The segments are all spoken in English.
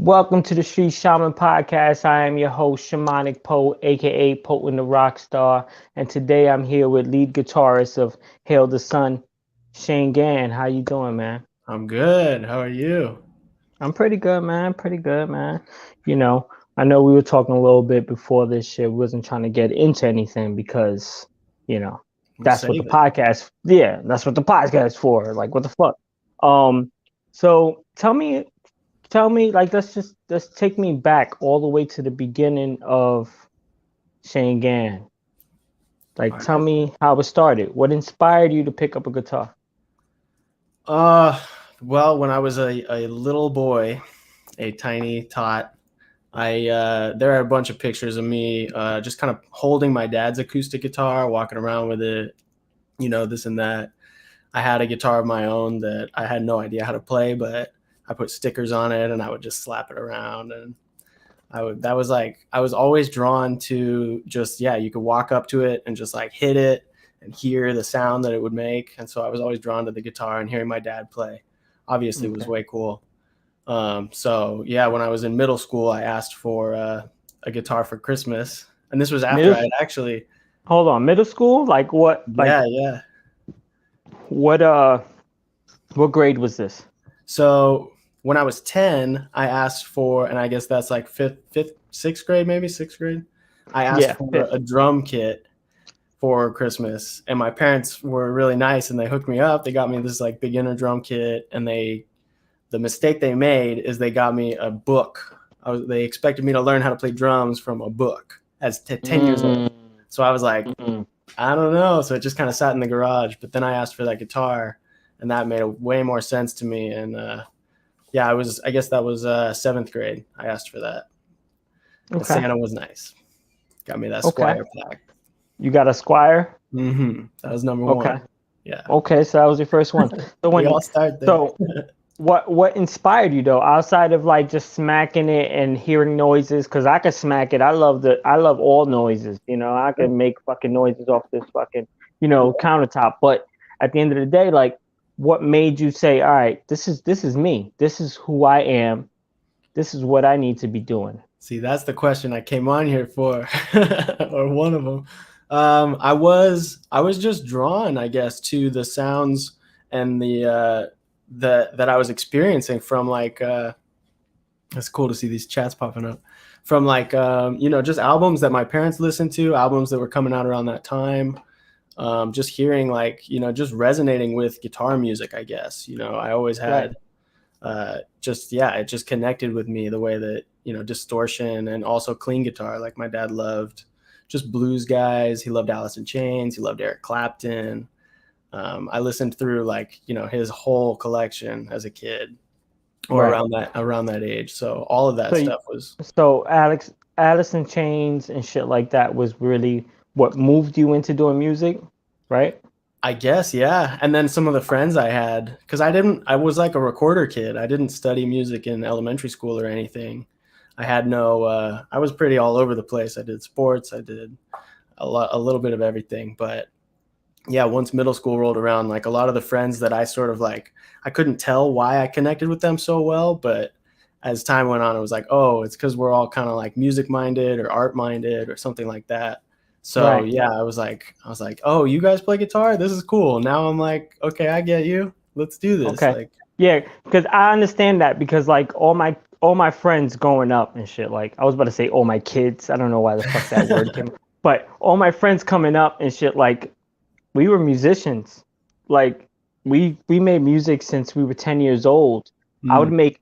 Welcome to the Street Shaman Podcast. I am your host, Shamanic Poe, aka Potent the Rockstar, and today I'm here with lead guitarist of Hail the Sun, Shane Gann. How you doing, man? I'm good. How are you? I'm pretty good, man. Pretty good, man. You know, I know we were talking a little bit before this shit. We wasn't trying to get into anything because, that's what the podcast. Yeah, that's what the podcast is for. Like, what the fuck? So tell me, like, let's take me back all the way to the beginning of Shane Gann. Like, tell me how it started. What inspired you to pick up a guitar? Well, when I was a little boy, a tiny tot, there are a bunch of pictures of me just kind of holding my dad's acoustic guitar, walking around with it, this and that. I had a guitar of my own that I had no idea how to play, but I put stickers on it and I would just slap it around. And I was always drawn to just, you could walk up to it and just like hit it and hear the sound that it would make. And so I was always drawn to the guitar, and hearing my dad play obviously was way cool. So when I was in middle school, I asked for a guitar for Christmas, and this was after I had actually. Hold on, middle school? Like what? Like, yeah. What grade was this? So when I was 10, I asked for, and I guess that's like sixth grade. I asked for a drum kit for Christmas, and my parents were really nice, and they hooked me up. They got me this like beginner drum kit, and the mistake they made is they got me a book. They expected me to learn how to play drums from a book as 10 years old. So I was like, I don't know. So it just kind of sat in the garage. But then I asked for that guitar, and that made way more sense to me. And I guess that was 7th grade. I asked for that. Okay. Santa was nice. Got me that Squire plaque. You got a Squire? Mm-hmm. That was number one. Okay. Yeah. Okay, so that was your first one. So we all start there. So what inspired you though, outside of like just smacking it and hearing noises? Because I could smack it. I love all noises. I can make fucking noises off this fucking countertop. But at the end of the day, like, what made you say, all right, this is me. This is who I am. This is what I need to be doing. See, that's the question I came on here for, or one of them. I was just drawn, I guess, to the sounds and that I was experiencing from like, it's cool to see these chats popping up from like, just albums that my parents listened to, albums that were coming out around that time. Just hearing like, just resonating with guitar music, I guess, I always had, it just connected with me the way that, distortion and also clean guitar. Like my dad loved just blues guys. He loved Alice in Chains. He loved Eric Clapton. I listened through like, his whole collection as a kid or around that age. So all of that stuff was. So Alice in Chains and shit like that was really what moved you into doing music, right? I guess, yeah. And then some of the friends I had, because I was like a recorder kid. I didn't study music in elementary school or anything. I had I was pretty all over the place. I did sports. I did a little bit of everything. But yeah, once middle school rolled around, like a lot of the friends that I sort of like, I couldn't tell why I connected with them so well. But as time went on, it was like, oh, it's because we're all kind of like music minded or art minded or something like that. So I was like, oh, you guys play guitar? This is cool. Now I'm like, okay, I get you. Let's do this. Okay. Like, yeah, because I understand that, because like all my friends growing up and shit, like I was about to say all my kids. I don't know why the fuck that word came. But all my friends coming up and shit, like we were musicians. Like we made music since we were 10 years old. I would make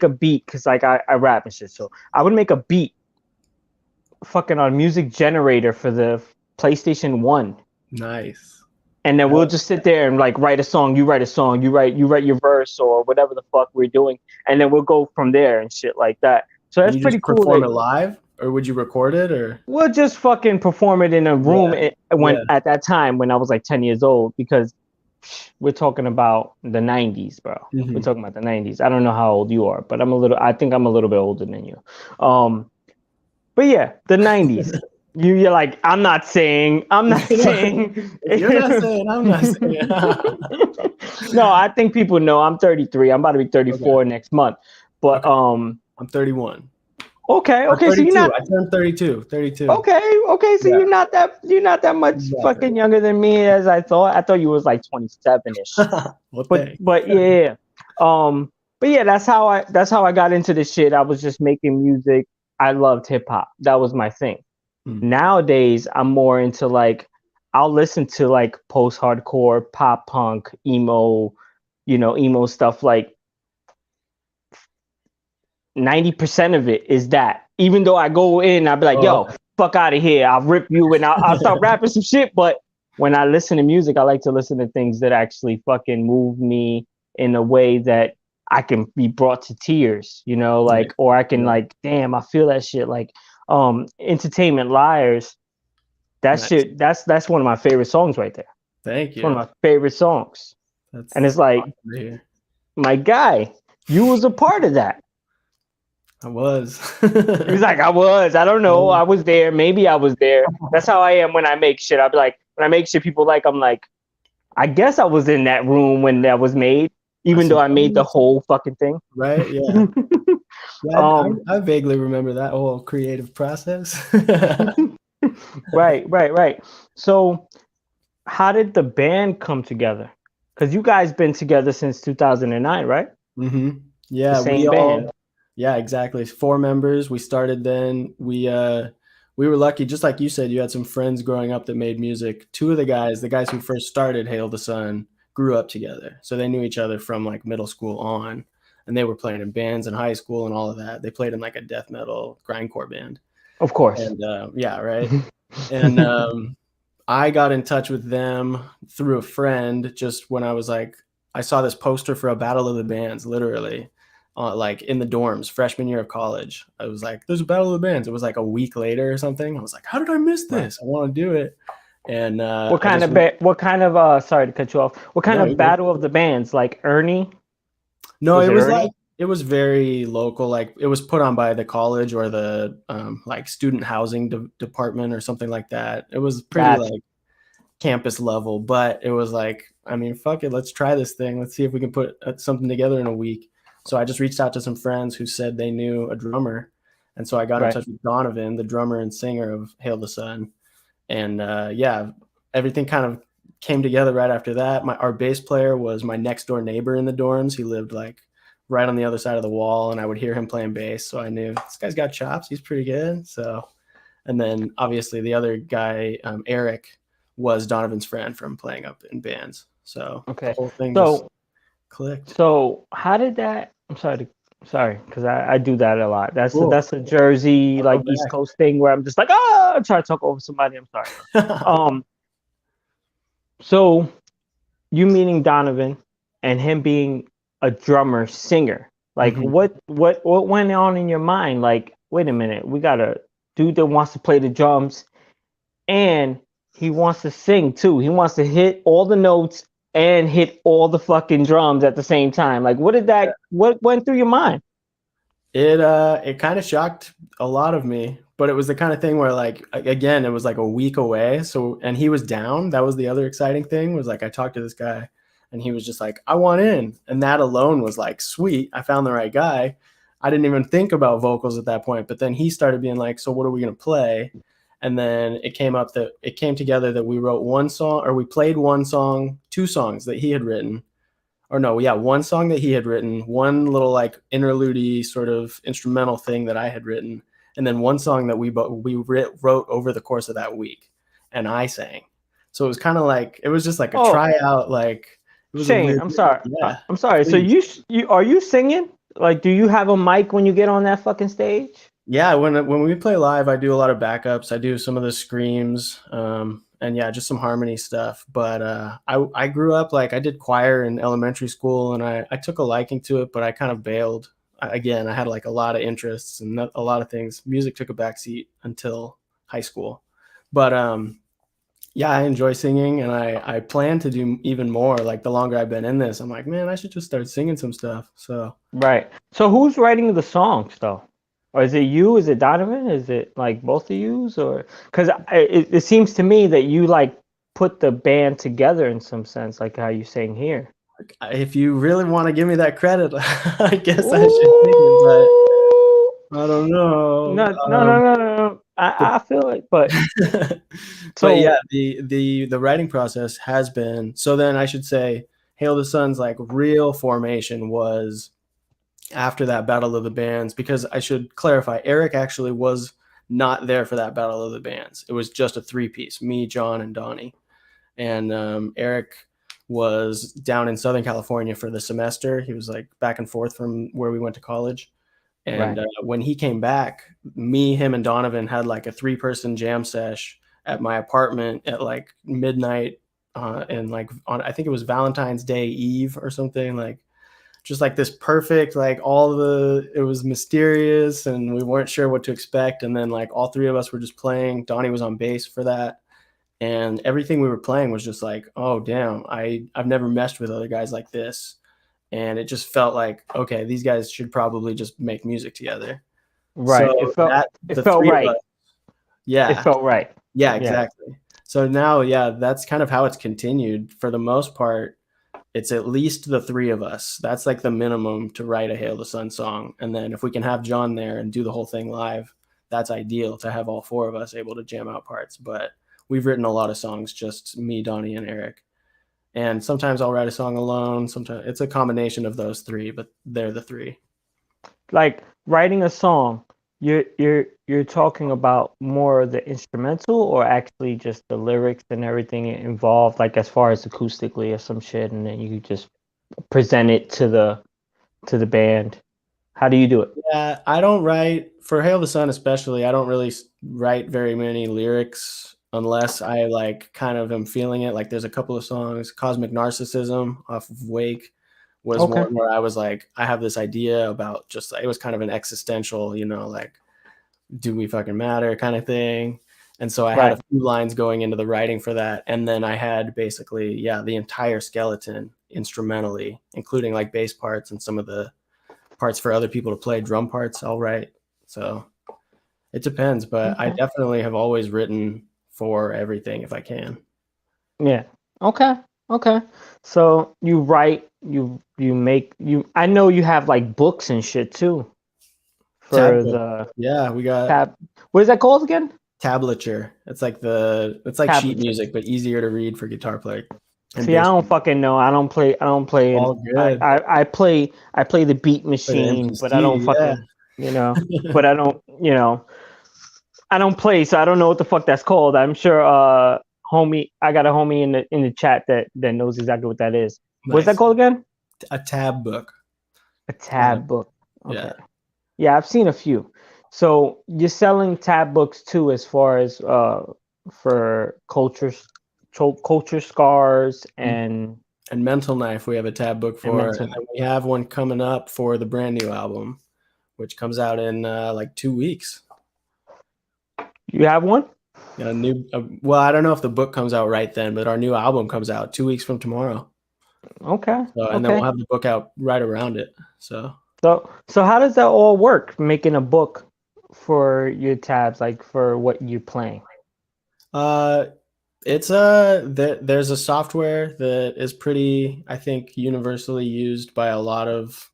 a beat, because like I rap and shit. So I would make a beat fucking on Music Generator for the PlayStation 1. Nice. And then we'll just sit there and like write a song, you write a song, you write your verse or whatever the fuck we're doing, and then we'll go from there and shit like that. So that's pretty cool. Perform it live, or would you record it, or? We'll just fucking perform it in a room at that time when I was like 10 years old, because we're talking about the 90s, bro. Mm-hmm. We're talking about the 90s. I don't know how old you are, but I think I'm a little bit older than you. But yeah, the 90s. You're like, I'm not saying. You're not saying, I'm not saying. No, I think people know I'm 33. I'm about to be 34 next month. But I'm 31. Okay. Or So you're not. I turned 32. 32. Okay. So you're not that much fucking younger than me as I thought. I thought you was like 27ish. Well, but yeah. But yeah, that's how I got into this shit. I was just making music. I loved hip hop. That was my thing. Nowadays, I'm more into like, I'll listen to like post-hardcore, pop punk, emo stuff. Like 90% of it is that. Even though I go in, I'll be like, yo, fuck out of here. I'll rip you and I'll start rapping some shit. But when I listen to music, I like to listen to things that actually fucking move me in a way that I can be brought to tears, like, or I can like, damn, I feel that shit. Like, Entertainment Liars, that shit, that's one of my favorite songs right there. Thank you. It's one of my favorite songs. And it's like, my guy, you was a part of that. I was. He's like, I was. I don't know. I was there. Maybe I was there. That's how I am when I make shit. I'll be like, when I make shit people like, I'm like, I guess I was in that room when that was made, even though I made the whole fucking thing. Right? Yeah. I vaguely remember that whole creative process. Right. So how did the band come together? Because you guys been together since 2009, right? Mm-hmm. Yeah. The same band. Yeah, exactly. 4 members. We started then. We were lucky, just like you said, you had some friends growing up that made music. 2 of the guys who first started Hail the Sun, grew up together. So they knew each other from like middle school on, and they were playing in bands in high school and all of that. They played in like a death metal grindcore band. Of course. And yeah, right. And I got in touch with them through a friend just when I was like, I saw this poster for a Battle of the Bands, literally. Like in the dorms, freshman year of college. I was like, there's a Battle of the Bands. It was like a week later or something. I was like, how did I miss this? I want to do it. And what kind of sorry to cut you off. What kind of Battle of the Bands? Like Ernie? No, it was like, it was very local. Like it was put on by the college or the like student housing department or something like that. It was pretty like campus level, but it was like, I mean, fuck it. Let's try this thing. Let's see if we can put something together in a week. So I just reached out to some friends who said they knew a drummer. And so I got in touch with Donovan, the drummer and singer of Hail the Sun. And yeah, everything kind of came together right after that. Our bass player was my next door neighbor in the dorms. He lived like right on the other side of the wall, and I would hear him playing bass. So I knew this guy's got chops. He's pretty good. So, and then obviously the other guy, Eric, was Donovan's friend from playing up in bands. So the whole thing just clicked. So how did that? I'm sorry, because I do that a lot. That's a Jersey like East Coast thing where I'm just like, I'm trying to talk over somebody. I'm sorry. So you meeting Donovan and him being a drummer singer, like what went on in your mind? Like, wait a minute, we got a dude that wants to play the drums and he wants to sing too. He wants to hit all the notes and hit all the fucking drums at the same time. Like, what went through your mind? It kind of shocked a lot of me, but it was the kind of thing where, like, again, it was like a week away. So, and he was down. That was the other exciting thing, was like, I talked to this guy and he was just like, I want in. And that alone was like, sweet, I found the right guy. I didn't even think about vocals at that point, but then he started being like, so what are we going to play? And then it came together that we wrote one song, or we played one song, 2 songs that he had written. Or no, yeah, one song that he had written, one little like interlude sort of instrumental thing that I had written, and then one song that we wrote over the course of that week, and I sang. So it was kind of like, it was just like a tryout. Like, it was Shane, I'm sorry. Yeah, I'm sorry. Please. So you are you singing? Like, do you have a mic when you get on that fucking stage? Yeah, when we play live, I do a lot of backups. I do some of the screams, and yeah, just some harmony stuff. But I grew up, like, I did choir in elementary school, and I took a liking to it, but I kind of bailed. I had like a lot of interests and a lot of things. Music took a backseat until high school. But yeah, I enjoy singing, and I plan to do even more. Like, the longer I've been in this, I'm like, man, I should just start singing some stuff. So right. So who's writing the songs though? Or is it you? Is it Donovan? Is it like both of yous? Or because it seems to me that you like put the band together in some sense, like how you saying here. If you really want to give me that credit, I guess I should take it. I don't know. No. I feel it, but but yeah, the writing process has been. So then I should say, Hail the Sun's like real formation was after that Battle of the Bands, because I should clarify, Eric actually was not there for that Battle of the Bands. It was just a 3-piece, me, John, and Donnie. And Eric was down in Southern California for the semester. He was like back and forth from where we went to college. And when he came back, me, him, and Donovan had like a 3-person jam sesh at my apartment at like midnight, and like on, I think it was Valentine's Day Eve or something, like just like this perfect, like it was mysterious and we weren't sure what to expect. And then like all 3 of us were just playing. Donnie was on bass for that. And everything we were playing was just like, oh, damn, I've never messed with other guys like this. And it just felt like, okay, these guys should probably just make music together. Right. So it felt right. Yeah. It felt right. Yeah, exactly. Yeah. So now, yeah, that's kind of how it's continued. For the most part, it's at least the 3 of us. That's like the minimum to write a Hail the Sun song. And then if we can have John there and do the whole thing live, that's ideal to have all 4 of us able to jam out parts. But we've written a lot of songs, just me, Donnie, and Eric. And sometimes I'll write a song alone. Sometimes it's a combination of those 3, but they're the 3. Like writing a song, you're talking about more the instrumental or actually just the lyrics and everything involved, like as far as acoustically or some shit, and then you just present it to the band. How do you do it? Yeah, I don't write for Hail the Sun, especially. I don't really write very many lyrics unless I like kind of am feeling it. Like there's a couple of songs, Cosmic Narcissism off of Wake was one where I was like, I have this idea about just, it was kind of an existential, like, do we fucking matter kind of thing. And so I had a few lines going into the writing for that. And then I had basically, the entire skeleton instrumentally, including like bass parts and some of the parts for other people to play, drum parts, I'll write. So it depends, but I definitely have always written for everything if I can. Yeah. Okay. So you write, you make, I know you have like books and shit too. For we got what is that called again? Tablature. It's like sheet music, but easier to read for guitar player. See, I don't fucking know. I don't play. All good. I play the beat machine, but I don't fucking, but I don't, I don't play, so I don't know what the fuck that's called. I'm sure, I got a homie in the chat that knows exactly what that is. Nice. What's that called again? A tab book. A tab book. Okay. Yeah, I've seen a few. So you're selling tab books too, as far as for culture scars and Mental Knife. We have a tab book for, and then we have one coming up for the brand new album, which comes out in like 2 weeks. You have one? A new. Well, I don't know if the book comes out right then, but our new album comes out 2 weeks from tomorrow. Okay. And then we'll have the book out right around it. So how does that all work? Making a book for your tabs, like for what you're playing? It's there's a software that is pretty, I think, universally used by a lot of,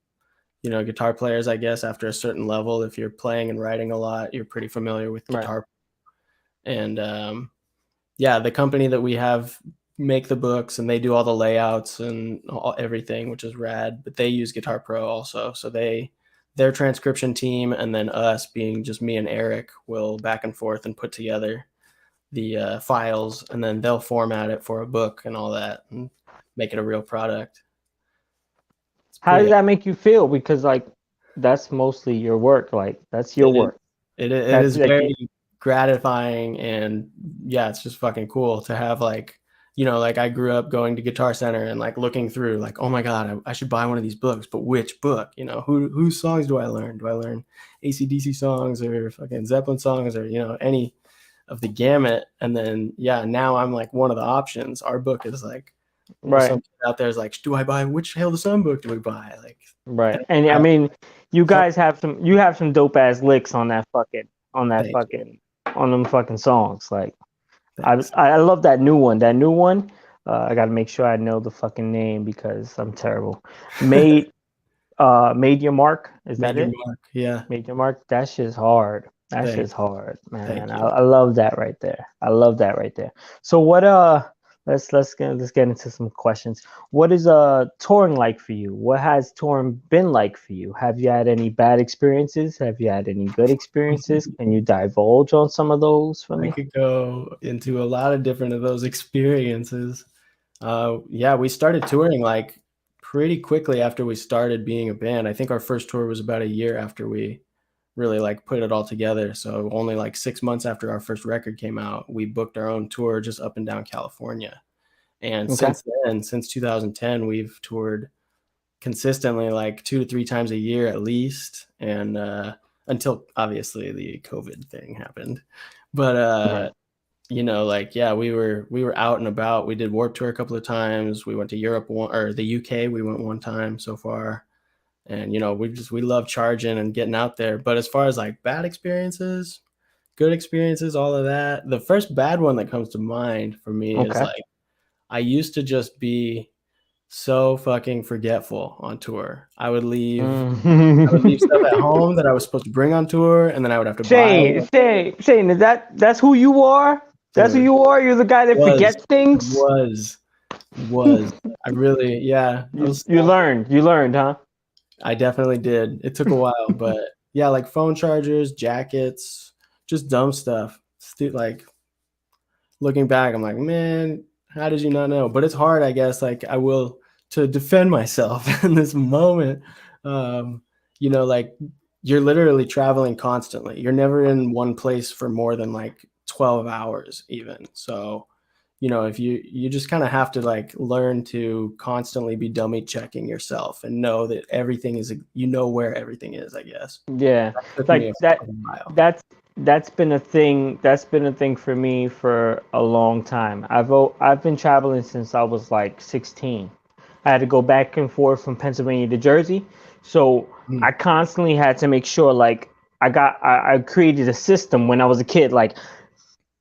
guitar players, I guess, after a certain level. If you're playing and writing a lot, you're pretty familiar with guitar. And the company that we have make the books and they do all the layouts and everything, which is rad, but they use Guitar Pro also. So their transcription team, and then us, being just me and Eric, will back and forth and put together the files, and then they'll format it for a book and all that and make it a real product. How does that make you feel? Because like that's mostly your work. Like that's your work. It is very gratifying, and it's just fucking cool to have like I grew up going to Guitar Center and like looking through like, oh my God, I should buy one of these books, but which book? Whose songs do I learn? Do I learn AC/DC songs or fucking Zeppelin songs or any of the gamut? And then now I'm like one of the options. Our book is like something out there is like, do I buy, which Hail the Sun book do we buy? Like and I mean, you guys have some dope ass licks on them fucking songs. Like I love that new one. I got to make sure I know the fucking name because I'm terrible. Made Made Your Mark. Is that it? Mark. Yeah. Made Your Mark. That shit's hard. That Thank shit's hard, man. Thank you. I love that right there. I love that right there. So what let's get into some questions. What is touring like for you? What has touring been like for you? Have you had any bad experiences? Have you had any good experiences? Can you divulge on some of those for me? I could go into a lot of different of those experiences. Yeah, we started touring like pretty quickly after we started being a band. I think our first tour was about a year after we really like put it all together. So only like 6 months after our first record came out, we booked our own tour just up and down California. And since then, since 2010, we've toured consistently like 2 to 3 times a year at least. And until obviously the COVID thing happened. But you know, like, yeah, we were out and about. We did Warped Tour a couple of times. We went to Europe or the UK. We went one time so far. And, you know, we love charging and getting out there. But as far as like bad experiences, good experiences, all of that, the first bad one that comes to mind for me is like, I used to just be so fucking forgetful on tour. I would leave stuff at home that I was supposed to bring on tour, and then I would have to buy it. Shane, that's who you are? That's who you are? You're the guy that forgets things? Was. I really, yeah. You learned, huh? I definitely did. It took a while, but yeah, like phone chargers, jackets, just dumb stuff. Like looking back, I'm like, man, how did you not know? But it's hard, I guess. Like I will to defend myself in this moment. You know, like you're literally traveling constantly. You're never in one place for more than like 12 hours even. So, you know, if you just kind of have to like learn to constantly be dummy checking yourself and know that everything is, you know, where everything is, I guess. Yeah. Like that's been a thing. That's been a thing for me for a long time. I've been traveling since I was like 16. I had to go back and forth from Pennsylvania to Jersey. So I constantly had to make sure like I created a system when I was a kid, like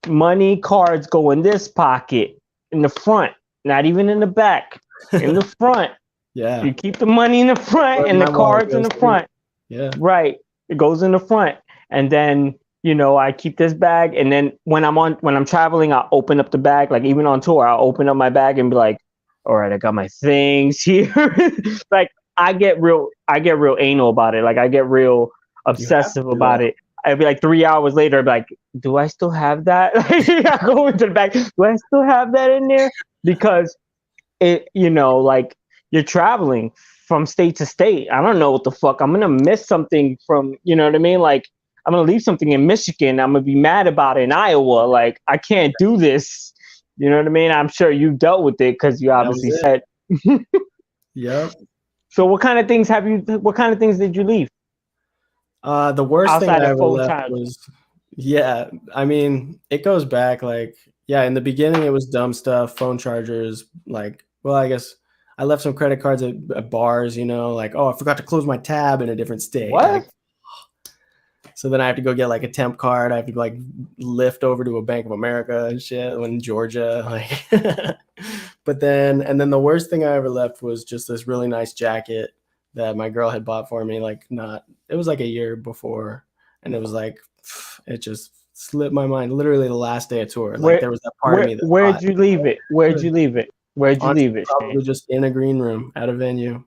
money cards go in this pocket in the front, not even in the back, in the front. Yeah. You keep the money in the front and the cards in the front. Yeah. Right. It goes in the front. And then, you know, I keep this bag. And then when I'm traveling, I'll open up the bag. Like even on tour, I'll open up my bag and be like, all right, I got my things here. Like I get real anal about it. Like I get real obsessive about it. I'd be like 3 hours later, I'd be like, do I still have that? I go into the back. Do I still have that in there? Because it, you know, like you're traveling from state to state. I don't know what the fuck. I'm gonna miss something from, you know what I mean? Like I'm gonna leave something in Michigan. I'm gonna be mad about it in Iowa. Like I can't do this. You know what I mean? I'm sure you dealt with it because you obviously said. Yep. So what kind of things did you leave? The worst thing I ever left was, yeah, I mean, it goes back like, yeah, in the beginning it was dumb stuff, phone chargers, like, well, I guess I left some credit cards at bars, you know, like, oh, I forgot to close my tab in a different state. What? Like, so then I have to go get like a temp card. I have to like lift over to a Bank of America and shit in Georgia. Like, but then the worst thing I ever left was just this really nice jacket that my girl had bought for me. It was like a year before. And it was like, it just slipped my mind. Literally the last day of tour. Like there was that part of me that where'd you leave it? Probably just in a green room at a venue.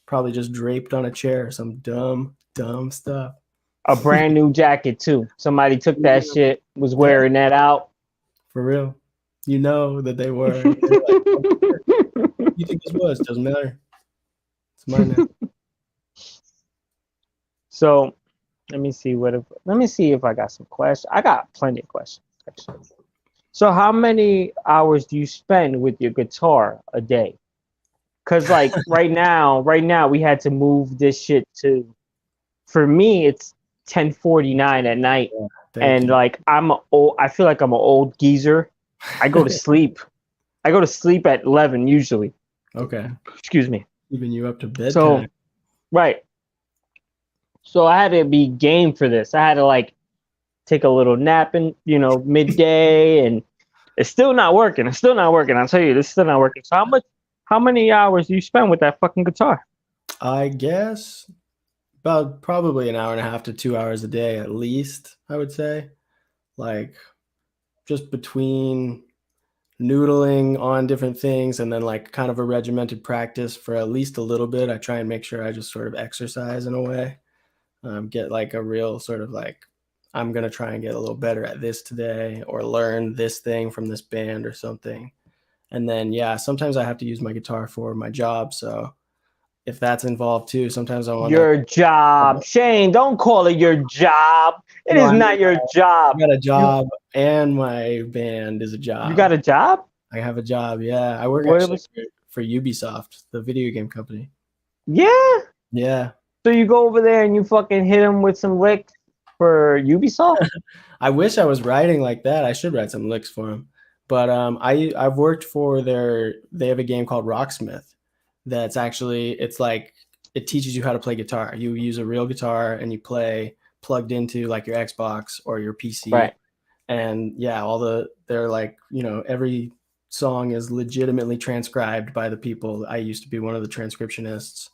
Probably just draped on a chair. Some dumb stuff. A brand new jacket too. Somebody took that shit, was wearing that out. For real. You know that they were. Like, oh, you think this was? Doesn't matter. It's mine now. So let me see if I got some questions. I got plenty of questions, actually. So how many hours do you spend with your guitar a day? Because like right now we had to move this shit to, for me it's 10:49 at night. And like I feel like I'm an old geezer. I go to sleep. At 11 usually. Okay. Excuse me. Even you up to bed. So, right. So I had to be game for this. I had to like take a little nap in, you know, midday, and it's still not working. I'll tell you, this is still not working. So how many hours do you spend with that fucking guitar? I guess about probably an hour and a half to 2 hours a day at least, I would say. Like just between noodling on different things and then like kind of a regimented practice for at least a little bit. I try and make sure I just sort of exercise in a way, get like a real sort of like, I'm going to try and get a little better at this today or learn this thing from this band or something. And then, yeah, sometimes I have to use my guitar for my job. So if that's involved too, sometimes I want Your job. Shane, don't call it your job. It is not your job. I got a job and my band is a job. You got a job? I have a job, yeah. I work actually for Ubisoft, the video game company. Yeah? Yeah. So you go over there and you fucking hit them with some licks for Ubisoft? I wish I was writing like that. I should write some licks for them. But I've worked for they have a game called Rocksmith that's actually, it's like, it teaches you how to play guitar. You use a real guitar and you play plugged into like your Xbox or your PC. Right. And yeah, they're like, you know, every song is legitimately transcribed by the people. I used to be one of the transcriptionists,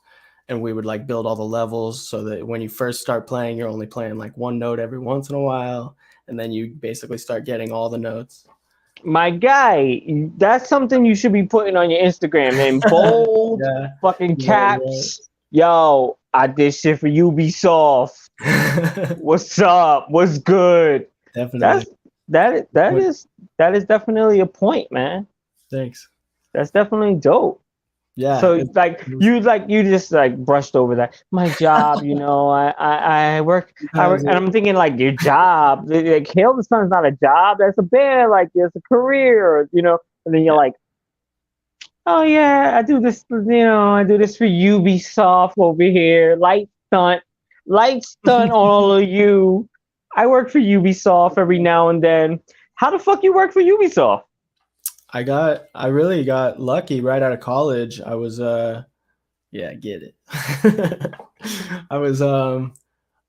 and we would like build all the levels so that when you first start playing, you're only playing like one note every once in a while. And then you basically start getting all the notes. My guy, that's something you should be putting on your Instagram in bold fucking caps. Yeah. Yo, I did shit for Ubisoft. What's up? What's good? Definitely. That is definitely a point, man. Thanks. That's definitely dope. Yeah. So you just like brushed over that. My job, you know, I work, and I'm thinking like your job, like Hail the Sun's not a job, that's a band, like it's a career, you know. And then you're like, oh yeah, I do this for Ubisoft over here, light stunt on all of you. I work for Ubisoft every now and then. How the fuck you work for Ubisoft? I really got lucky right out of college. I was get it.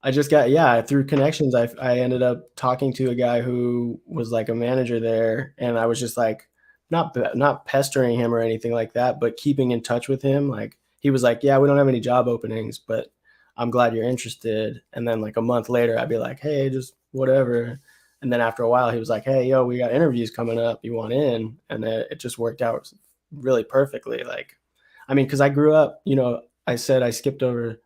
I just got through connections. I ended up talking to a guy who was like a manager there, and I was just like not pestering him or anything like that, but keeping in touch with him. Like he was like, yeah, we don't have any job openings, but I'm glad you're interested. And then like a month later, I'd be like, hey, just whatever. And then after a while, he was like, hey, yo, we got interviews coming up. You want in? And it just worked out really perfectly. Like, I mean, because I grew up, you know, I said I skipped over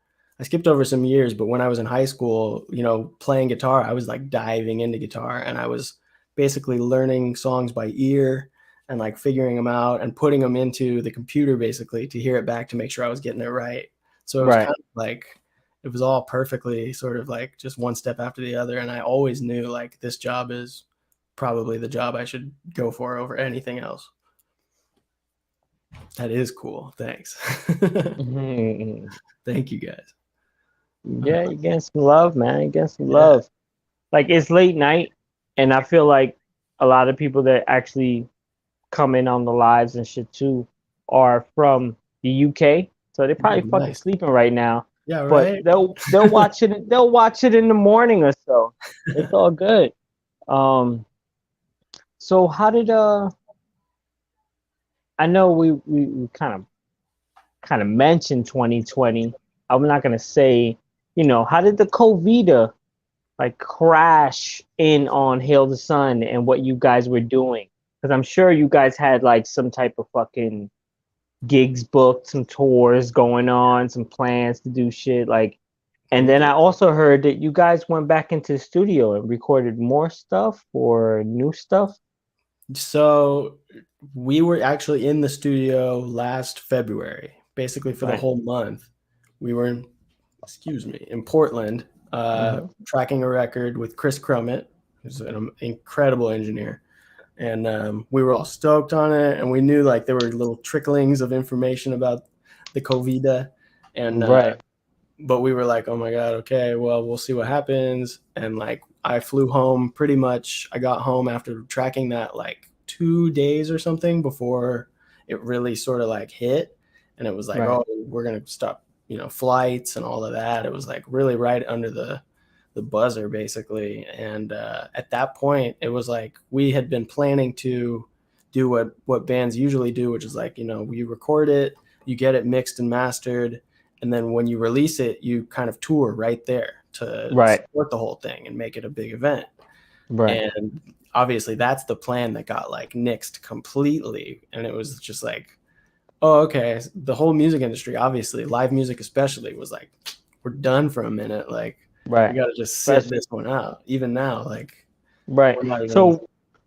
some years, but when I was in high school, you know, playing guitar, I was like diving into guitar, and I was basically learning songs by ear and like figuring them out and putting them into the computer basically to hear it back to make sure I was getting it right. So it was kind of like, it was all perfectly sort of like just one step after the other. And I always knew like this job is probably the job I should go for over anything else. That is cool. Thanks. Thank you guys. Yeah, you get some love, man. You get some love. Like it's late night, and I feel like a lot of people that actually come in on the lives and shit too are from the UK. So they're probably fucking sleeping right now. Yeah, right. But they'll watch it. They'll watch it in the morning or so. It's all good. So how did I know we kind of mentioned 2020. I'm not gonna say, you know, how did the COVID like crash in on Hail the Sun and what you guys were doing? Because I'm sure you guys had like some type of fucking gigs booked, some tours going on, some plans to do shit like. And then I also heard that you guys went back into the studio and recorded more stuff or new stuff. So we were actually in the studio last February, basically for the whole month. We were in Portland, tracking a record with Chris Crummett, who's an incredible engineer. And we were all stoked on it, and we knew like there were little tricklings of information about the COVID, and but we were like, oh my god, okay, well, we'll see what happens. And like I flew home pretty much. I got home after tracking that like 2 days or something before it really sort of like hit, and it was like, oh, we're gonna stop, you know, flights and all of that. It was like really right under the buzzer basically. And at that point it was like we had been planning to do what bands usually do, which is like, you know, you record it, you get it mixed and mastered, And then when you release it, you kind of tour right there to support the whole thing and make it a big event. Right. And obviously that's the plan that got like nixed completely. And it was just like, oh, okay. The whole music industry, obviously, live music especially, was like, we're done for a minute. Like, we got to just sit this one out. Even now, like, even...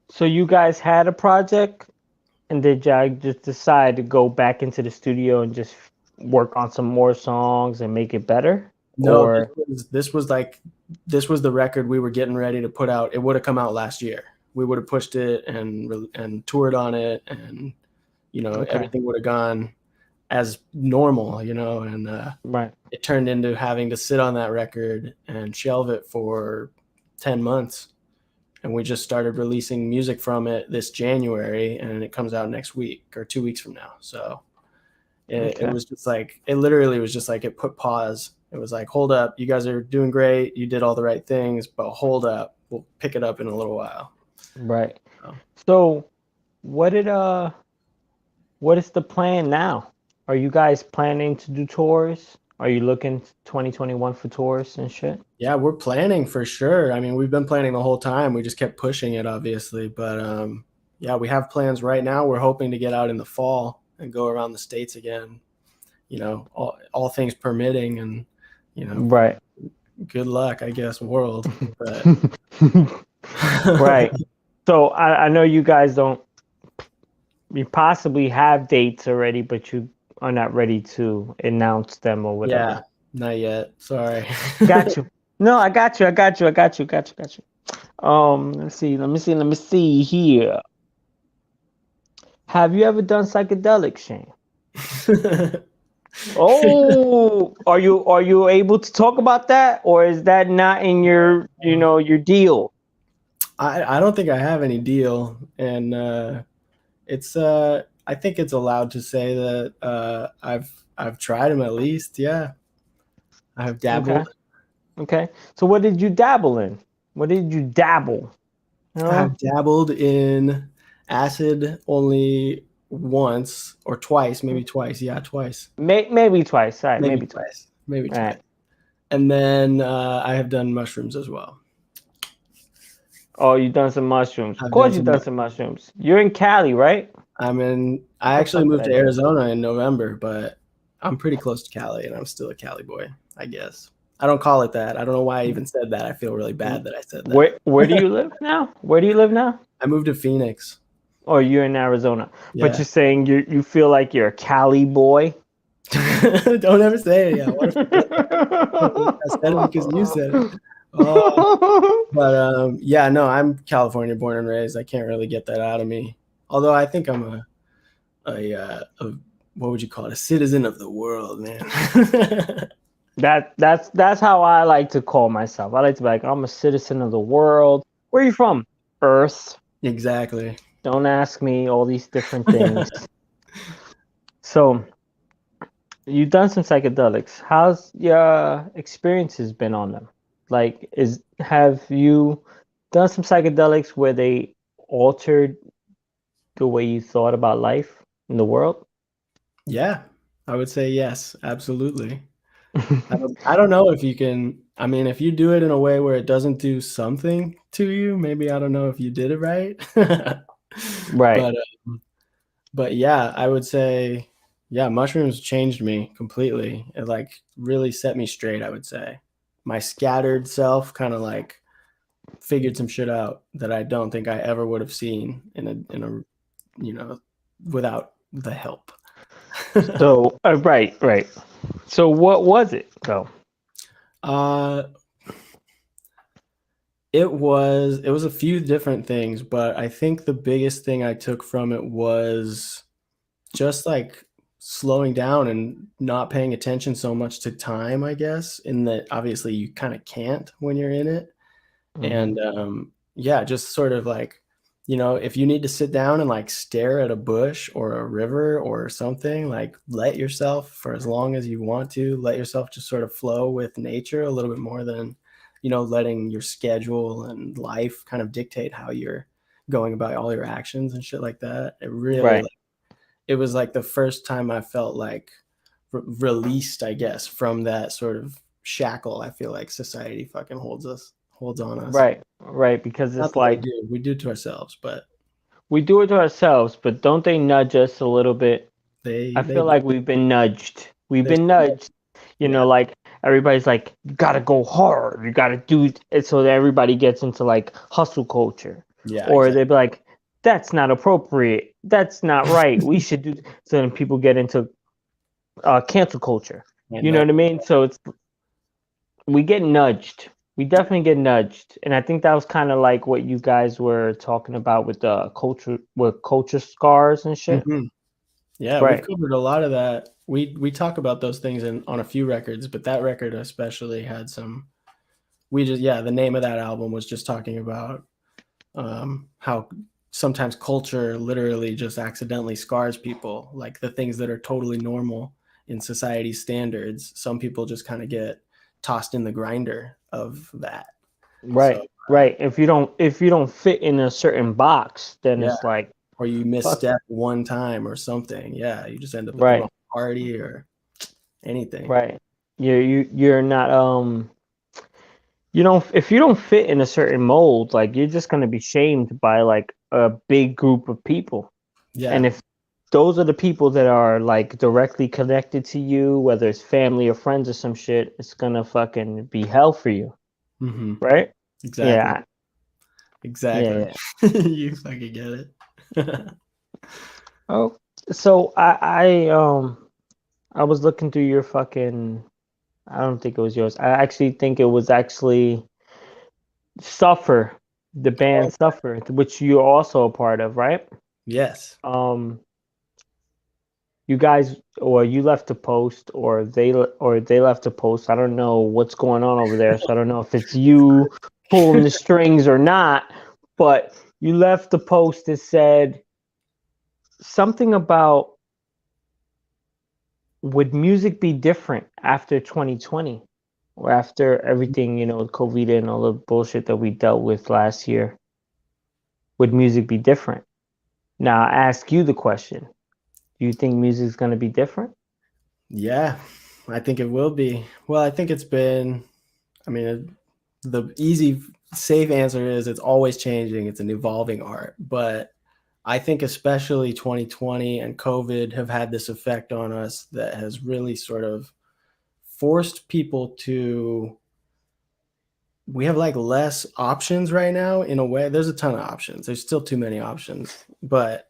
So you guys had a project, and did y'all just decide to go back into the studio and just work on some more songs and make it better? No, or... this was the record we were getting ready to put out. It would have come out last year. We would have pushed it and toured on it, and everything would have gone as normal, and it turned into having to sit on that record and shelve it for 10 months. And we just started releasing music from it this January, and it comes out next week or 2 weeks from now. So it was just like, it literally was just like, it put pause. It was like, hold up, you guys are doing great. You did all the right things, but hold up, we'll pick it up in a little while. Right. So what is the plan now? Are you guys planning to do tours? Are you looking 2021 for tours and shit? Yeah, we're planning for sure. I mean, we've been planning the whole time. We just kept pushing it, obviously. But yeah, we have plans right now. We're hoping to get out in the fall and go around the States again, all things permitting, and, right. Good luck, I guess, world. But... right. So I know you guys you possibly have dates already, but you are not ready to announce them or whatever. Yeah, not yet. Sorry. Got you. No, I got you. Let me see here. Have you ever done psychedelics, Shane? Oh, are you able to talk about that, or is that not in your your deal? I don't think I have any deal, and it's I think it's allowed to say that I've tried them at least. Yeah, I have dabbled. Okay. So what did you dabble in? What did you dabble? I've dabbled in acid only once or twice, maybe twice. Yeah, twice. Maybe twice. Right. Maybe twice. Maybe twice. Right. And then I have done mushrooms as well. Oh, you've done some mushrooms. Of course, you've done some mushrooms. You're in Cali, right? I actually moved to Arizona in November, but I'm pretty close to Cali, and I'm still a Cali boy, I guess. I don't call it that. I don't know why I even said that. I feel really bad that I said that. Where do you live now? I moved to Phoenix. Oh, you're in Arizona. Yeah. But you're saying you feel like you're a Cali boy? Don't ever say it. Yeah. I said it because you said it. But yeah, no, I'm California born and raised. I can't really get that out of me. Although I think I'm a what would you call it? A citizen of the world, man. That's how I like to call myself. I like to be like, I'm a citizen of the world. Where are you from? Earth. Exactly. Don't ask me all these different things. So you've done some psychedelics. How's your experiences been on them? Like, have you done some psychedelics where they altered the way you thought about life in the world? Yeah, I would say yes, absolutely. I don't know if you can. I mean, if you do it in a way where it doesn't do something to you, maybe I don't know if you did it right. Right. But yeah, I would say, yeah, mushrooms changed me completely. It like really set me straight, I would say. My scattered self kind of like figured some shit out that I don't think I ever would have seen in a without the help. So right. So what was it though? It was a few different things, but I think the biggest thing I took from it was just like slowing down and not paying attention so much to time, I guess, in that obviously you kind of can't when you're in it. Mm-hmm. And yeah, just sort of like, if you need to sit down and like stare at a bush or a river or something, like let yourself, for as long as you want to, let yourself just sort of flow with nature a little bit more than, letting your schedule and life kind of dictate how you're going about all your actions and shit like that. It really, it was like the first time I felt like released, I guess, from that sort of shackle. I feel like society fucking holds on us. Right, because Not it's that like we do it to ourselves, but we do it to ourselves, but don't they nudge us a little bit? I feel like we've been nudged. We've been nudged. You know, like everybody's like, you gotta go hard. You gotta do it, so that everybody gets into like hustle culture. Yeah. Or they'd be like, that's not appropriate. That's not right. We should do. So then people get into cancel culture. You know what I mean? So we get nudged. We definitely get nudged, and I think that was kind of like what you guys were talking about with the culture scars and shit. Mm-hmm. Yeah, right. We've covered a lot of that. We talk about those things on a few records, but that record especially had some. The name of that album was just talking about how sometimes culture literally just accidentally scars people, like the things that are totally normal in society's standards. Some people just kind of get tossed in the grinder of that. Right. So, right. If you don't fit in a certain box, then it's like, or you misstep one time or something. Yeah, you just end up at the wrong party or anything. Right. You're not if you don't fit in a certain mold, like you're just gonna be shamed by like a big group of people. Yeah. And if those are the people that are like directly connected to you, whether it's family or friends or some shit, it's gonna fucking be hell for you. Mm-hmm. Right? Exactly. Yeah. Exactly. Yeah. You fucking get it. Oh, so I was looking through your fucking. I don't think it was yours. I actually think it was actually Suffer, the band Suffer, which you're also a part of, right? Yes. You guys, or you left a post, or they left a post. I don't know what's going on over there, so I don't know if it's you pulling the strings or not. But you left the post that said something about, would music be different after 2020 or after everything, COVID and all the bullshit that we dealt with last year? Would music be different? Now, I ask you the question. Do you think music is going to be different? Yeah, I think it will be. Well, I think it's been, the easy, safe answer is it's always changing. It's an evolving art. But I think especially 2020 and COVID have had this effect on us that has really sort of forced people to, we have like less options right now in a way. There's a ton of options. There's still too many options. But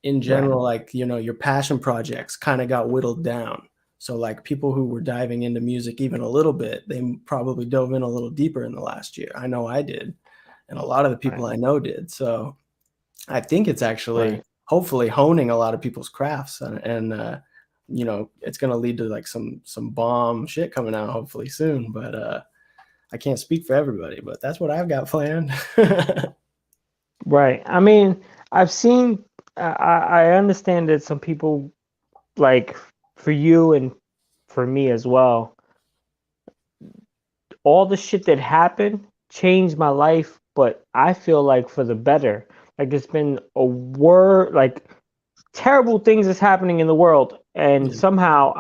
in general, like, your passion projects kind of got whittled down. So like people who were diving into music even a little bit, they probably dove in a little deeper in the last year. I know I did. And a lot of the people I know did. So I think it's actually hopefully honing a lot of people's crafts and it's going to lead to like some bomb shit coming out hopefully soon. But I can't speak for everybody, but that's what I've got planned. Right. I mean, I've seen, I understand that some people, like for you and for me as well, all the shit that happened changed my life, but I feel like for the better. Like it's been like terrible things is happening in the world, and somehow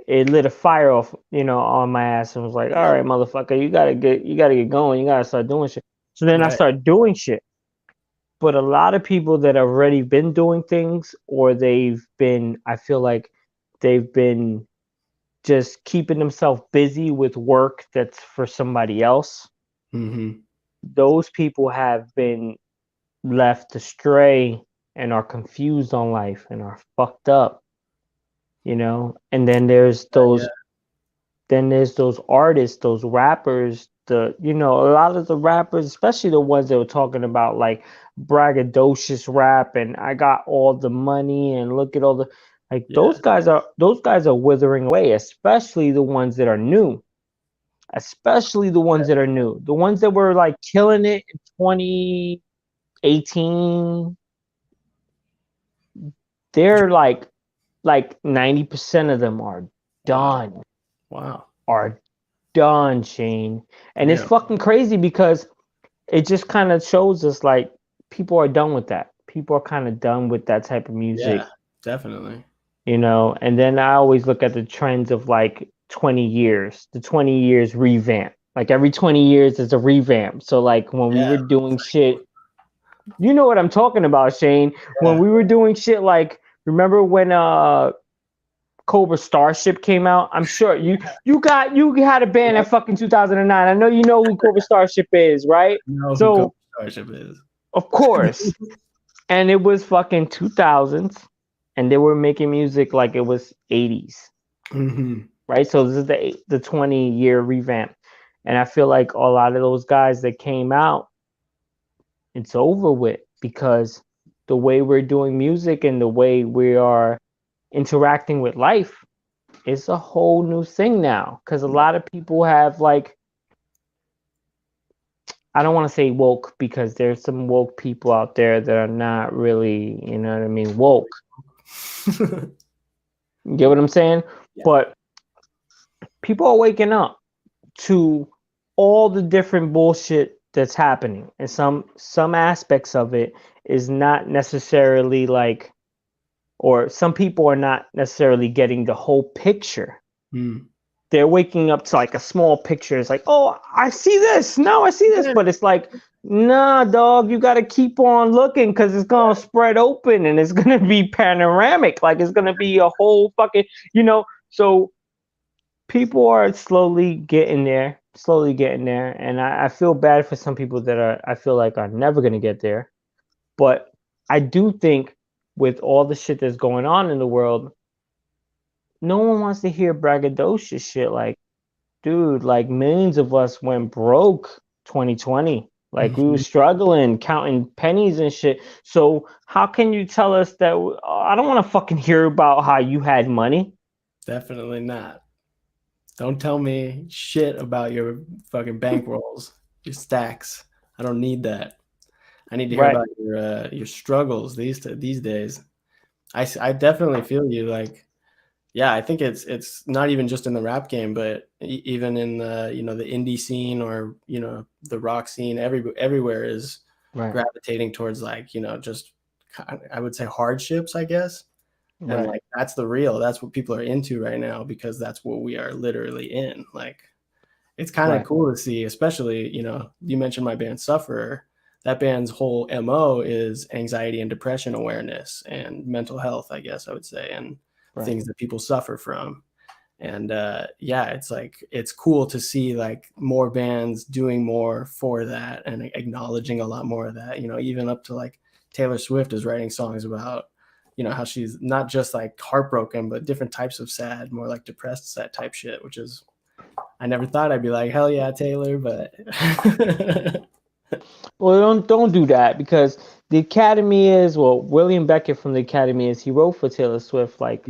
it lit a fire off, on my ass, and was like, all right, motherfucker, you gotta get going, you gotta start doing shit. So then I started doing shit. But a lot of people that have already been doing things, or I feel like they've been just keeping themselves busy with work that's for somebody else. Mm-hmm. Those people have been left astray and are confused on life and are fucked up, and then there's those artists, those rappers, a lot of the rappers, especially the ones that were talking about like braggadocious rap and I got all the money and look at all the, like, those guys are withering away, especially the ones that are new. The ones that were like killing it in 2018, they're like 90% of them are done. Wow. Are done, Shane. And it's fucking crazy because it just kind of shows us like people are done with that. People are kind of done with that type of music. Yeah, definitely. you know, and then I always look at the trends of like 20 years, the 20 years revamp. Like every 20 years is a revamp. So like when we Yeah, were doing shit, you know what I'm talking about, Shane. When yeah. we were doing shit like, remember when Cobra Starship came out? I'm sure you had a band in fucking 2009. I know you know who Cobra Starship is, right? You know who So Coach Starship is. of course, and it was fucking 2000s, and they were making music like it was 80s, Mm-hmm. right? So this is the 20-year revamp, and I feel like a lot of those guys that came out, it's over with because the way we're doing music and the way we are interacting with life is a whole new thing now. Because a lot of people have like, I don't want to say woke because there's some woke people out there that are not really, you know what I mean, woke. You get what I'm saying? Yeah. But people are waking up to all the different bullshit that's happening, and some aspects of it is not necessarily like, or some people are not necessarily getting the whole picture. Mm. They're waking up to like a small picture. It's like, oh, I see this. No, I see this. But it's like, nah, dog, you got to keep on looking because it's going to spread open and it's going to be panoramic. Like it's going to be a whole fucking, you know. So people are slowly getting there. And I feel bad for some people that I feel like are never going to get there. But I do think with all the shit that's going on in the world, no one wants to hear braggadocious shit like, dude, like millions of us went broke 2020. Like we were struggling, counting pennies and shit. So how can you tell us that? I don't want to fucking hear about how you had money. Definitely not. Don't tell me shit about your fucking bankrolls, your stacks. I don't need that. I need to hear Right. about your struggles these days. I definitely feel you. Like, yeah, I think it's not even just in the rap game, but even in the the indie scene or the rock scene. Everywhere is Right. gravitating towards like just I would say hardships, I guess. And Right. like that's what people are into right now because that's what we are literally in. Like it's kind of Right. cool to see, especially, you mentioned my band Sufferer. That band's whole MO is anxiety and depression awareness and mental health, I guess I would say, and Right. things that people suffer from. And yeah, it's like it's cool to see like more bands doing more for that and acknowledging a lot more of that. Even up to like Taylor Swift is writing songs about how she's not just like heartbroken, but different types of sad, more like depressed sad type shit, which is, I never thought I'd be like, hell yeah, Taylor, but Well, don't do that because the Academy is, well, William Beckett from the Academy is, he wrote for Taylor Swift like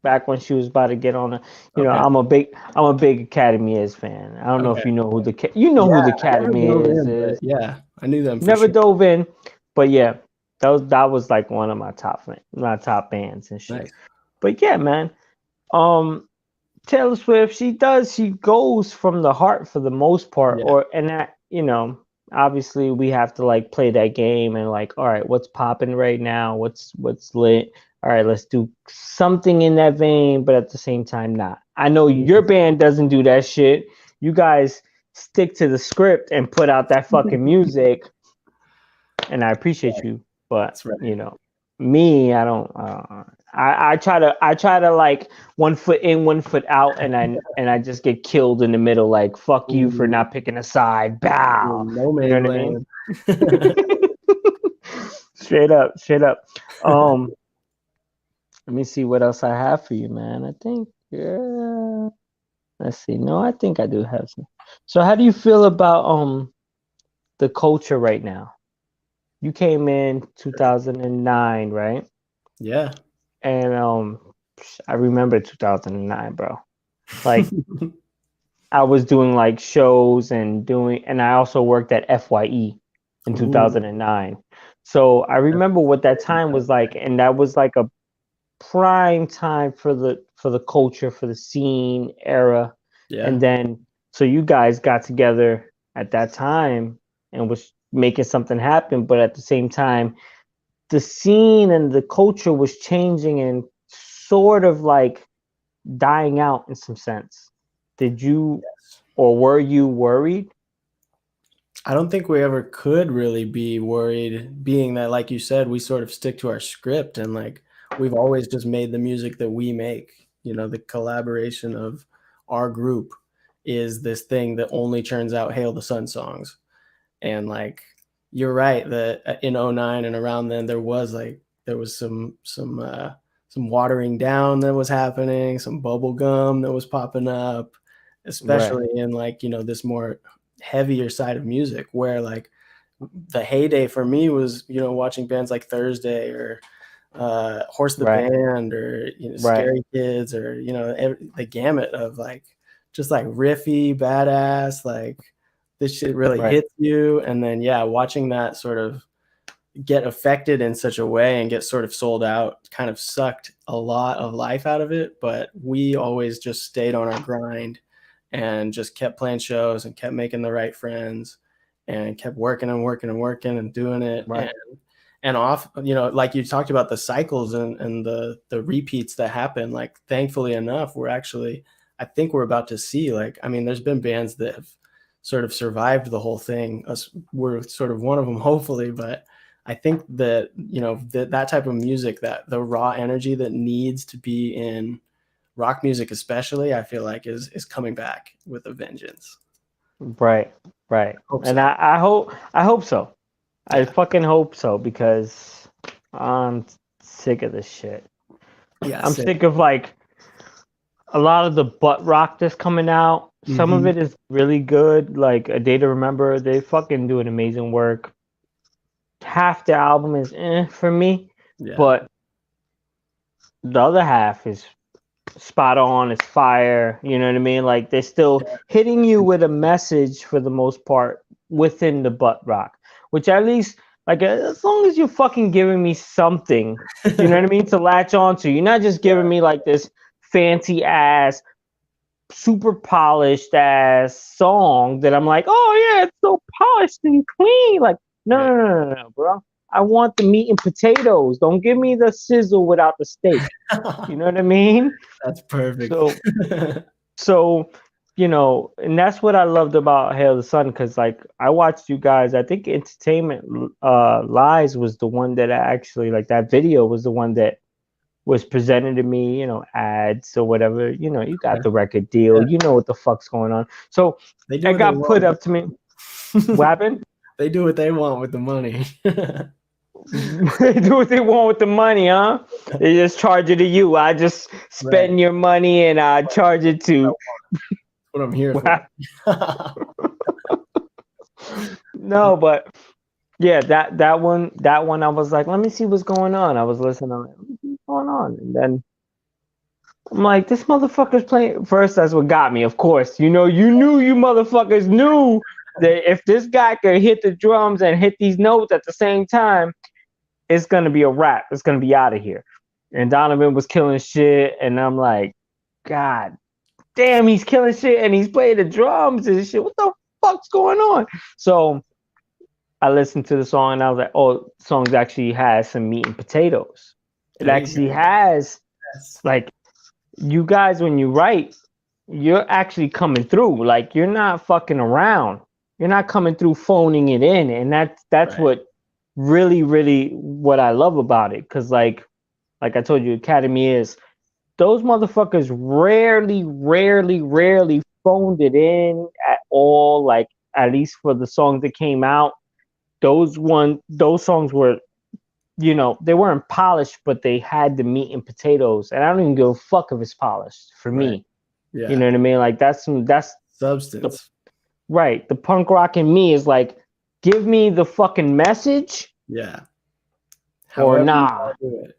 back when she was about to get on a, okay. I'm a big Academy is fan. I don't know if you know who who the Academy is. Yeah, I knew them for Never sure. dove in, but yeah, that was like one of my top bands and shit. Nice. But yeah, man, Taylor Swift, she goes from the heart for the most part, Yeah. and that obviously we have to like play that game and like, all right, what's popping right now? What's lit? All right, let's do something in that vein, but at the same time, not. I know your band doesn't do that shit. You guys stick to the script and put out that fucking music, and I appreciate you, but me, I don't. I try to like one foot in, one foot out, and I just get killed in the middle. Like fuck you for not picking a side. Bow. No You know what I mean? Straight up. Let me see what else I have for you, man. I think, yeah. Let's see. No, I think I do have some. So, how do you feel about the culture right now? You came in 2009, right? Yeah. And I remember 2009, bro. Like I was doing like shows and I also worked at FYE in 2009. So I remember what that time was like, and that was like a prime time for the culture, for the scene era. Yeah. And then so you guys got together at that time and was making something happen, but at the same time the scene and the culture was changing in sort of like dying out in some sense. Did you, or were you worried? I don't think we ever could really be worried, being that, like you said, we sort of stick to our script, and like we've always just made the music that we make. You know, the collaboration of our group is this thing that only churns out Hail the Sun songs. And like, you're right that in 2009 and around then there was some watering down that was happening, some bubble gum that was popping up, especially in like, you know, this more heavier side of music, where like the heyday for me was, you know, watching bands like Thursday or Horse the Band, or, you know, Scary Kids, or, you know, the gamut of like just like riffy, badass, like this shit really hits you. And then watching that sort of get affected in such a way and get sort of sold out kind of sucked a lot of life out of it. But we always just stayed on our grind and just kept playing shows and kept making the right friends and kept working and working and working and doing it. And off, you know, like you talked about the cycles and the repeats that happen, like thankfully enough, I think we're about to see, like, I mean, there's been bands that have sort of survived the whole thing. We're sort of one of them, hopefully. But I think that, you know, that type of music, that the raw energy that needs to be in rock music, especially, I feel like is coming back with a vengeance. Right. And I hope so. I fucking hope so, because I'm sick of this shit. Yeah, I'm sick of like a lot of the butt rock that's coming out. Some of it is really good, like A Day to Remember. They fucking do an amazing work. Half the album is for me, but the other half is spot on. It's fire. You know what I mean? Like they're still hitting you with a message for the most part within the butt rock. Which at least, like, as long as you're fucking giving me something, you know what I mean, to latch on to. You're not just giving me like this fancy ass, super polished ass song that I'm like, oh yeah, it's so polished and clean. Like, no, bro. I want the meat and potatoes. Don't give me the sizzle without the steak. You know what I mean? That's perfect. So you know, and that's what I loved about Hail the Sun, because like I watched you guys. I think Entertainment Lies was the one that actually, like, that video was the one that was presented to me, you know, ads or whatever. You know, you got the record deal. You know what the fuck's going on. So it got put up to me. What happened? They do what they want with the money. They do what they want with the money, huh? They just charge it to you. I just spend your money and I charge it to... What I'm here for. No, but yeah, that one I was like, let me see what's going on. I was listening, I'm like, what's going on? And then I'm like, this motherfucker's playing. First, that's what got me, of course. You know, you motherfuckers knew that if this guy could hit the drums and hit these notes at the same time, it's gonna be a wrap. It's gonna be out of here. And Donovan was killing shit, and I'm like, God damn, he's killing shit, and he's playing the drums and shit. What the fuck's going on? So I listened to the song, and I was like, oh, the song actually has some meat and potatoes. It actually has, like, you guys, when you write, you're actually coming through. Like, you're not fucking around. You're not coming through phoning it in. And that's what really, really what I love about it. Because, like I told you, Academy is, those motherfuckers rarely phoned it in at all. Like, at least for the songs that came out, those songs were, you know, they weren't polished, but they had the meat and potatoes. And I don't even give a fuck if it's polished for me. Yeah. You know what I mean? Like, that's substance. The punk rock in me is like, give me the fucking message. Yeah. Or nah.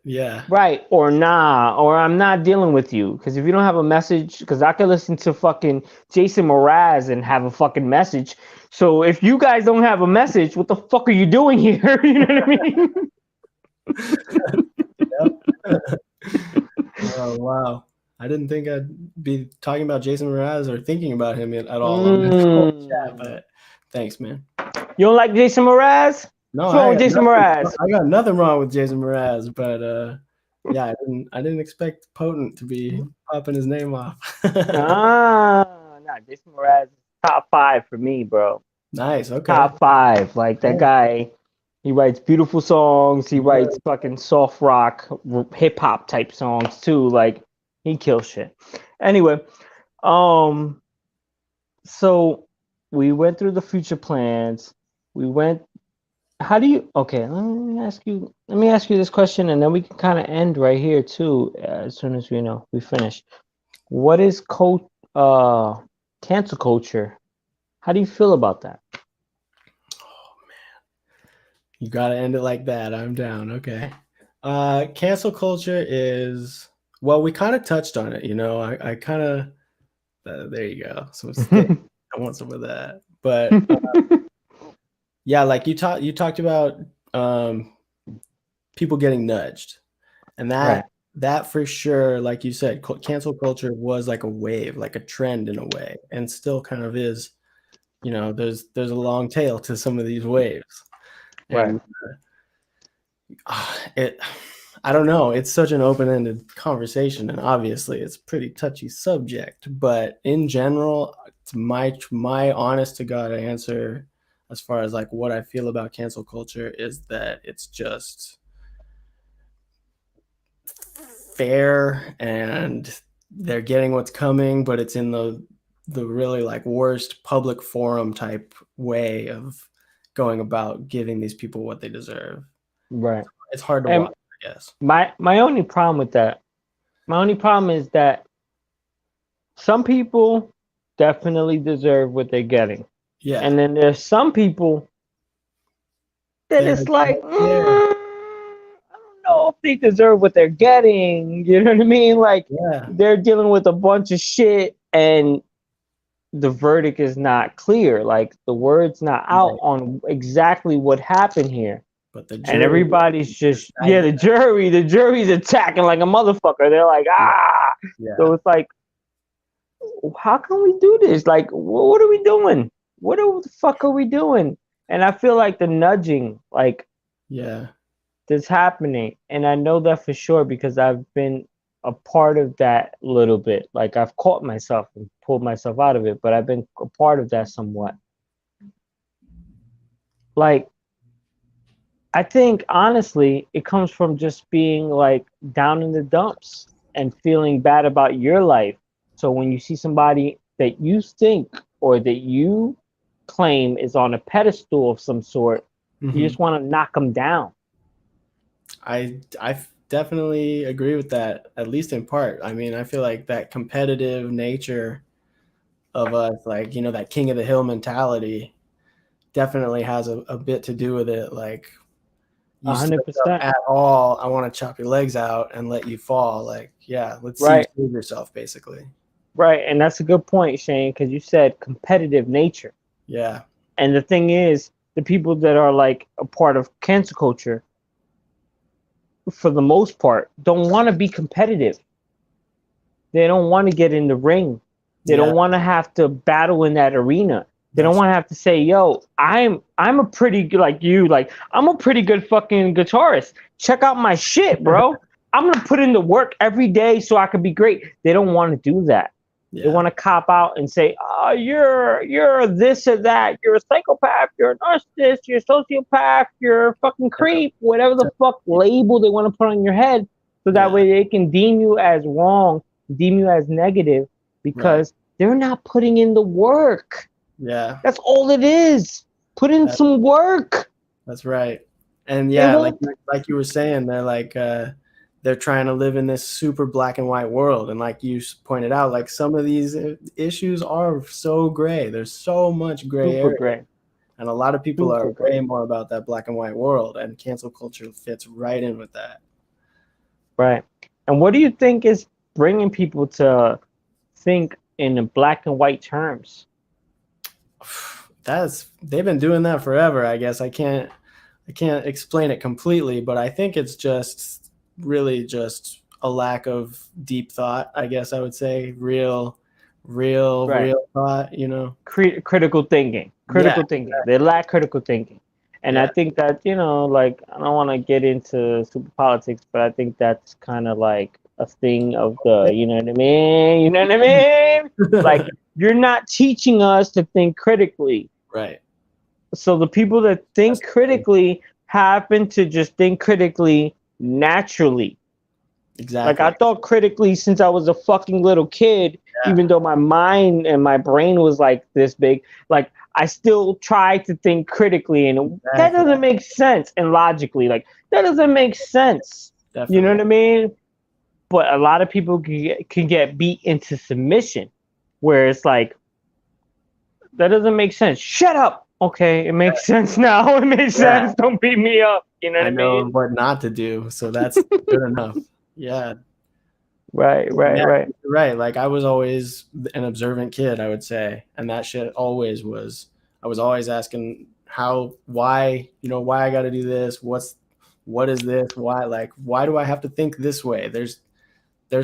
Yeah. Right. Or nah. Or I'm not dealing with you. Because if you don't have a message, because I could listen to fucking Jason Mraz and have a fucking message. So if you guys don't have a message, what the fuck are you doing here? You know what I mean? Oh, wow. I didn't think I'd be talking about Jason Mraz or thinking about him at all on this whole chat, but thanks, man. You don't like Jason Mraz? No, What's wrong with Jason Mraz? I got nothing wrong with Jason Mraz, but Yeah, I didn't expect Potent to be popping his name off. Jason Mraz is top 5 for me, bro. Nice. Okay. Top 5. Like that guy, he writes beautiful songs. He writes fucking soft rock, hip hop type songs too. Like he kills shit. Anyway, so we went through the future plans. We went. How do you? Okay, let me ask you. Let me ask you this question, and then we can kind of end right here too. As soon as we finish. What is cancel culture? How do you feel about that? Oh man, you gotta end it like that. I'm down. Okay. Cancel culture is, well, we kind of touched on it. I kind of there you go. Some steak. I want some of that. But yeah, like you talked about people getting nudged, and that for sure, like you said, cancel culture was like a wave, like a trend in a way, and still kind of is. There's a long tail to some of these waves, and I don't know. It's such an open-ended conversation, and obviously it's a pretty touchy subject. But in general, it's my honest to God answer, as far as like what I feel about cancel culture, is that it's just fair and they're getting what's coming, but it's in the really like worst public forum type way of going about giving these people what they deserve. Right. It's hard to watch, I guess. My only problem with that, is that some people definitely deserve what they're getting. Yeah. And then there's some people that it's like, I don't know if they deserve what they're getting. You know what I mean? Like, they're dealing with a bunch of shit and the verdict is not clear. Like, the word's not out on exactly what happened here. But the jury, and everybody's just, the jury's attacking like a motherfucker. They're like, So it's like, how can we do this? Like, what are we doing? What the fuck are we doing? And I feel like the nudging, like, that's happening. And I know that for sure because I've been a part of that a little bit. Like, I've caught myself and pulled myself out of it, but I've been a part of that somewhat. Like, I think, honestly, it comes from just being, like, down in the dumps and feeling bad about your life. So when you see somebody that you think or that you claim is on a pedestal of some sort, you just want to knock them down. I definitely agree with that, at least in part. I mean, I feel like that competitive nature of us, like, that king of the hill mentality definitely has a bit to do with it. Like, 100% at all, I want to chop your legs out and let you fall. Like, let's see you save yourself, basically. Right, and that's a good point, Shane, because you said competitive nature. Yeah. And the thing is, the people that are like a part of cancel culture, for the most part, don't want to be competitive. They don't want to get in the ring. They don't want to have to battle in that arena. They don't want to have to say, yo, I'm a pretty good, like you, like, I'm a pretty good fucking guitarist. Check out my shit, bro. I'm going to put in the work every day so I can be great. They don't want to do that. Yeah. They want to cop out and say, oh, you're this or that. You're a psychopath. You're a narcissist. You're a sociopath. You're a fucking creep. Whatever the fuck label they want to put on your head. So that way they can deem you as wrong, deem you as negative, because they're not putting in the work. Yeah. That's all it is. Put in some work. That's right. And like you were saying, they're like, they're trying to live in this super black and white world. And like you pointed out, like, some of these issues are so gray. There's so much gray area. Gray. And a lot of people are way more about that black and white world, and cancel culture fits right in with that. Right. And what do you think is bringing people to think in black and white terms? They've been doing that forever, I guess. I can't explain it completely, but I think it's just really just a lack of deep thought, I guess I would say. Real thought, Critical thinking. Thinking. They lack critical thinking. And I think that, like, I don't want to get into super politics, but I think that's kind of like a thing of the, you know what I mean? You know what I mean? Like, you're not teaching us to think critically. Right. So the people that think critically happen to just think critically naturally. Exactly. Like, I thought critically since I was a fucking little kid, even though my mind and my brain was like this big. Like, I still try to think critically, and that doesn't make sense. And logically, like, that doesn't make sense. Definitely. You know what I mean? But a lot of people can get beat into submission, where it's like, that doesn't make sense. Shut up. Okay, it makes sense now. It makes sense. Don't beat me up. You know what I mean? I know what not to do, so that's good enough. Yeah. Right. Like, I was always an observant kid, I would say, and that shit always was. I was always asking why I got to do this. What is this? Why do I have to think this way? There's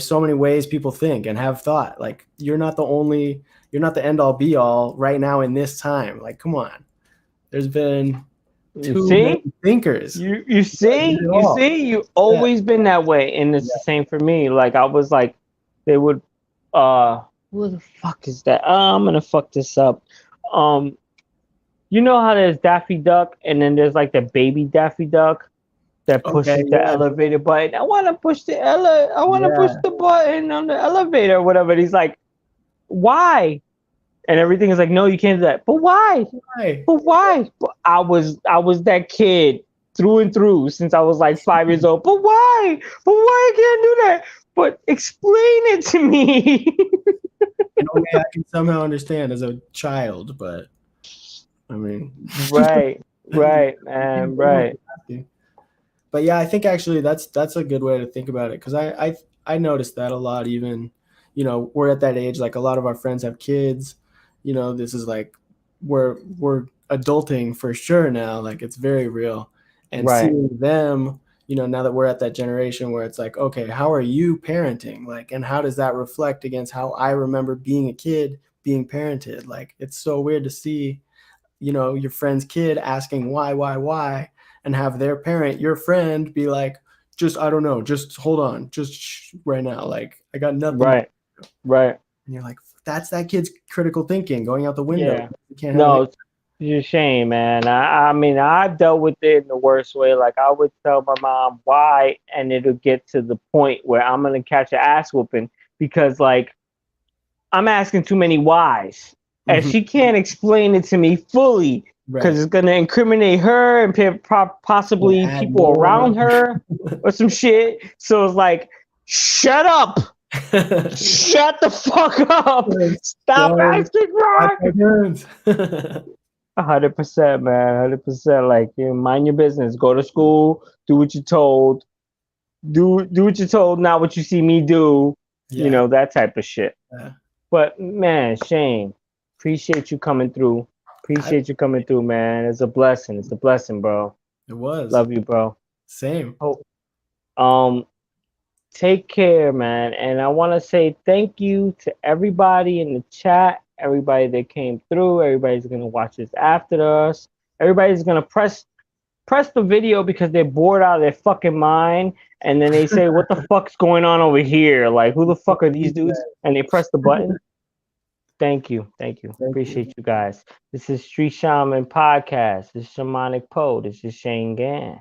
so many ways people think and have thought. Like, you're not the end all be all right now in this time. Like, come on. There's been too many thinkers. You see, you've always been that way, and it's the same for me. Like, I was like, they would, who the fuck is that? I'm gonna fuck this up. You know how there's Daffy Duck, and then there's like the baby Daffy Duck that pushes the elevator button. I want to push the push the button on the elevator or whatever. And he's like, why? And everything is like, no, you can't do that. But why? But why? But I was that kid through and through since I was like 5 years old. But why? But why I can't do that? But explain it to me. I can somehow understand as a child, but I mean, right, man, right. But yeah, I think actually that's a good way to think about it, because I noticed that a lot. Even, we're at that age, like a lot of our friends have kids. This is like we're adulting for sure now. Like, it's very real, and seeing them, now that we're at that generation where it's like, okay, how are you parenting? Like, and how does that reflect against how I remember being a kid being parented? Like, it's so weird to see, your friend's kid asking why, and have their parent, your friend, be like, I don't know, just hold on, just right now. Like, I got nothing. Right. And you're like, that's that kid's critical thinking going out the window. Yeah. It's a shame, man. I mean, I've dealt with it in the worst way. Like, I would tell my mom why, and it'll get to the point where I'm going to catch an ass whooping because, like, I'm asking too many whys. And she can't explain it to me fully because it's going to incriminate her and possibly people around her or some shit. So it's like, shut up. Shut the fuck up. Stop asking why. 100%, man. 100%. Like, mind your business. Go to school. Do what you're told. Do what you're told, not what you see me do. Yeah. That type of shit. Yeah. But, man, Shane, appreciate you coming through. Man. It's a blessing. It's a blessing, bro. It was. Love you, bro. Same. Take care, man. And I want to say thank you to everybody in the chat, everybody that came through, everybody's going to watch this after us. Everybody's going to press the video because they're bored out of their fucking mind. And then they say, what the fuck's going on over here? Like, who the fuck are these dudes? And they press the button. Thank you. Appreciate you guys. This is Street Shaman Podcast. This is Shamanic Poe. This is Shane Gann.